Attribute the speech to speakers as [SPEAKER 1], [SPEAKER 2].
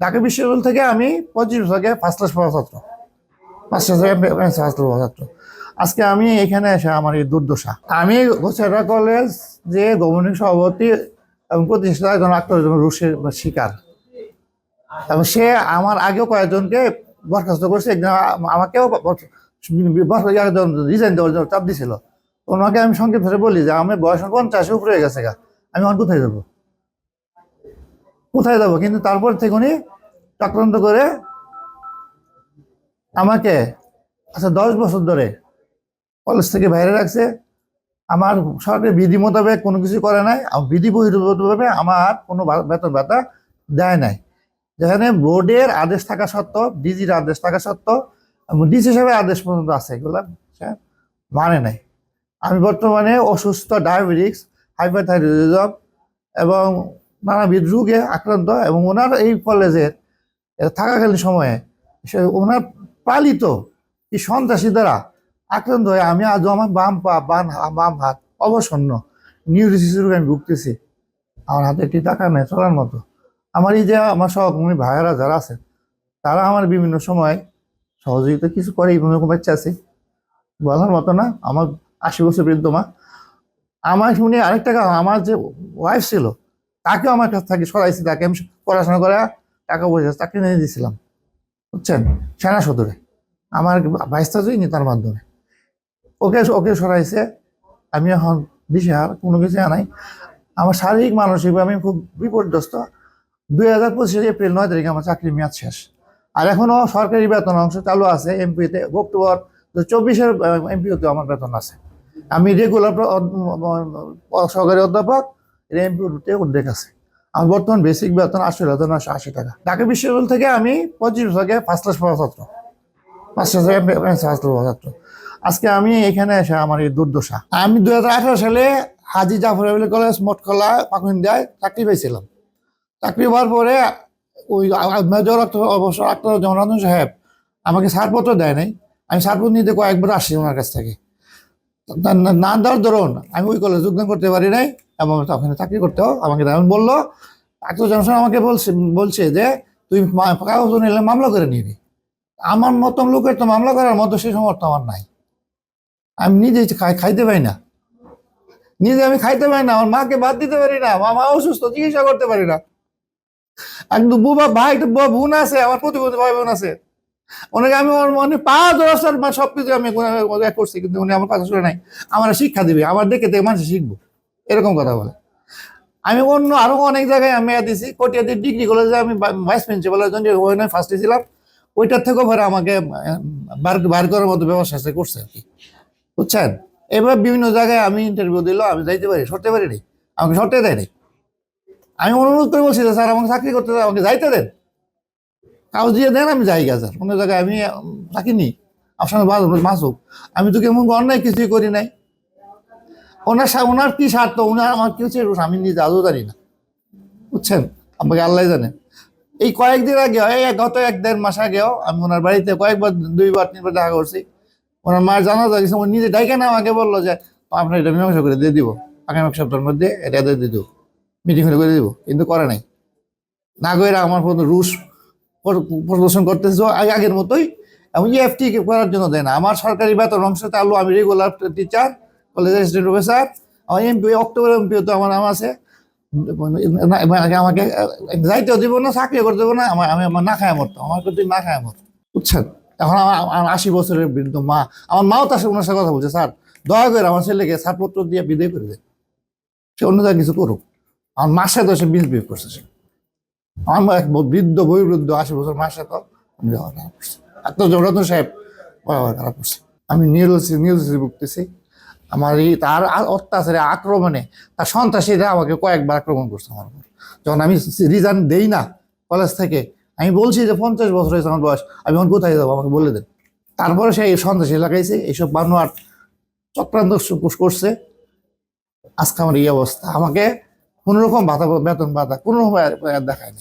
[SPEAKER 1] ঢাকা বিশ্ববিদ্যালয় থেকে আমি 25 বছর আগে ফার্স্ট ক্লাস পড়া ছাত্র, মাস্টার্স ফার্স্ট পড়া ছাত্র। আজকে আমি এখানে এসে আমার এই দুর্দশা। আমি গোছেরা কলেজ যে গভর্নিং সভাপতি এবং প্রতিষ্ঠাতা একজন আক্রমণ রুশের শিকার, এবং সে আমার আগেও কয়েকজনকে বরখাস্ত করছে, একজন আমাকেও রিজাইন দেওয়ার জন্য চাপ দিছিল। ওনাকে আমি সংক্ষেপ ধরে বলি যে আমি বয়স 50 উপরে হয়ে গেছে গা, আমি এখন কোথায় যাবো কোথায় যাবো? কিন্তু তারপর থেকে উনি চক্রান্ত করে আমাকে 10 বছর ধরে কলেজ থেকে বাইরে রাখছে। আমার সরকারি বিধি মোতাবেক কোনো কিছু করে নাই, বিধি বহির্ভূতভাবে আমার কোনো বেতন ভাতা দেয় নাই। যেখানে বোর্ডের আদেশ থাকা সত্ত্বেও, ডিজির আদেশ থাকা সত্ত্বেও, ডিসি সাহেবের আদেশ পর্যন্ত আছে, এগুলো মানে নাই। আমি বর্তমানে অসুস্থ, ডায়াবেটিক্স, হাইপারথাইরয়েডিজম এবং নানাবিধ রোগে আক্রান্ত, এবং ওনার এই কলেজের থাকাকালীন সময়ে ওনার পালিত এই সন্ত্রাসী দ্বারা আক্রান্ত হয়ে আমি আজও আমার বাম হাত অবসন্ন নিউরোসিস রোগে আমি ভুগতেছি। আমার হাতে একটি টাকা নেই চলার মতো। আমার এই যে আমার সহকর্মী ভাইয়েরা যারা আছে, তারা আমার বিভিন্ন সময় সহযোগিতা কিছু করে, এইরকম বাচ্চা আছে বলার মতো না। আমার 80 বছর বৃদ্ধ মা, আমার শুনে আরেকটা আমার যে ওয়াইফ ছিল তাকেও আমার কাছ থেকে সরাইছি, তাকে আমি পড়াশোনা করে টাকা পয়সা চাকরি নিয়ে দিয়েছিলাম, বুঝছেন, সেনা সদরে আমার বাইশটা যাইনি তার মাধ্যমে। ওকে সরাইছে। আমি এখন দিশেহারা, কোনো কিছু নাই। আমার শারীরিক মানসিকভাবে আমি খুব বিপর্যস্ত। 2025 এপ্রিল 9 তারিখে আমার চাকরি মেয়াদ শেষ, আর এখনো সরকারি বেতন অংশ চালু আছে। এমপিতে অক্টোবর 24-এর এমপিওতে আমার বেতন আছে। আমি রেগুলার সরকারি অধ্যাপক, এমপিওতে উদ্যোগ আছে। আমার বর্তমান বেসিক বেতন 80,980 টাকা। ঢাকা বিশ্ববিদ্যালয় থেকে আমি 25 বছর আগে ফার্স্ট ক্লাস পড়া ছাত্র, মাস্টার্স ফার্স্ট পড়া ছাত্র। আজকে আমি এখানে এসে আমার এই দুর্দশা। আমি 2018 সালে হাজী জাফর আলী কলেজ মঠখোলা পাকুন্দিয়ায় চাকরি পেয়েছিলাম। চাকরি হওয়ার পরে ওই মেজর অবসর আক্তারুজ্জামান সাহেব আমাকে ছাড়পত্র দেয় নাই। আমি ছাড়পত্র নিতে কয়েকবার আসছি ওনার কাছ থেকে, না দেওয়ার দরুন আমি ওই কলেজ যোগদান করতে পারি নাই, এবং ওখানে চাকরি করতেও আমাকে তেমন বললো। আক্তারুজ্জামান সাহেব আমাকে বলছে যে তুই কাগজ নিলে মামলা করে নিবি। আমার মতন লোকের তো মামলা করার মতো সেই সমর্থ আমার নাই। আমি নিজে খাইতে পারি না, আমি খাইতে পারি না, আমার মাকে বাদ দিতে পারি না, মা অসুস্থ, চিকিৎসা করতে পারি না। একদম বুবা ভাই, একটা বোন আছে, আমার প্রতিবন্ধী ভাই বোন আছে, ওনাকে আমি মানে পা ধরার সবকিছু আমি করছি, কিন্তু উনি আমার কথা শুনে নাই। আমার শিক্ষা দিবে, আমার দেখে মানুষ শিখবো, এরকম কথা বলে। আমি অন্য আরো অনেক জায়গায় আমি দিছি। কটিয়াতে ডিগ্রি কলেজে আমি ভাইস প্রিন্সিপালের জন্য ফার্স্টে ছিলাম, ওইটার থেকেও পরে আমাকে বার করার মতো ব্যবস্থা করছে আর কি, বুঝছেন। এবার বিভিন্ন জায়গায় আমি ইন্টারভিউ দিল, আমি যাইতে পারি, সরতে পারিনি, আমাকে সরতে দেয়নি। আমি অনুরোধ করে বলছি যে স্যার আমাকে চাকরি করতে দেন, আমাকে যাইতে দেন, কাগজ দিয়ে দেন, আমি যাই স্যার। অন্য জায়গায় আমি থাকিনি, আপনার মাসুক, আমি তো কেমন অন্যায় কিছুই করি নাই। ওনার কি স্বার্থ, ওনার আমার কি হচ্ছে আমি নিজে আজও জানি না, বুঝছেন, আমাকে আল্লাহ জানে। এই কয়েকদিন আগে, গত 1-1.5 মাস আগেও আমি ওনার বাড়িতে কয়েকবার 2-3বার দেখা করছি। ওনার মায়ের জানাজা গেছে, ওর নিজে ডাইকে না আমাকে বললো যে আপনার এটা মীমাংসা করে দিয়ে দিব, আগামী 1 সপ্তাহের মধ্যে এটা দিয়ে দিব, মিটিং করে দিব, কিন্তু করে নাই। না করে আমার রুশ প্রদর্শন করতেছে আগের মতোই, এবং ইএফটি করার জন্য দেয় না। আমার সরকারি বেতন অংশ চালু, আমি রেগুলার টিচার, কলেজের অ্যাসিস্ট্যান্ট প্রফেসর, আমার এমপি অক্টোবর এমপিও তো আমার নাম আছে। আমাকে যাইতেও দিব না, চাকরি করতে দেবো না, আমি আমার না খায় মরতাম, আমার প্রতি না খায় মরতাম, বুঝছেন। এখন আমার 80 বছরের বৃদ্ধ মা, আমার মাও তার সাথে ওনার সাথে কথা বলছে, স্যার দয়া করে আমার ছেলেকে ছাড়পত্র দিয়ে বিদায় করে দেয়, সে অন্য জায়গায় কিছু করুক। আমার মার সাথে সে মিসবিহেভ করছে, সে আমার এক বৃদ্ধ বয়োবৃদ্ধ 80 বছর মার সাথে ব্যবহার খারাপ করছে। রতন সাহেব ব্যবহার খারাপ করছে। আমি নিউরোসিসে ভুগতেছি। আমার এই তার অত্যাচারে আক্রমণে তার সন্ত্রাসীরা আমাকে কয়েকবার আক্রমণ করছে আমার উপর। যখন আমি রিজাইন দেই না কলেজ থেকে, আমি বলছি যে 50 বছর হয়েছে আমার বয়স, আমি এখন কোথায় যাবো আমাকে বলে দেন। তারপরে সে সন্ত্রাসী লাগাইছে, এইসব বানোয়াট চক্রান্ত করছে। আজকে আমার এই অবস্থা, আমাকে কোনোরকম বেতন ভাতা কোনোরকম দেখায়নি।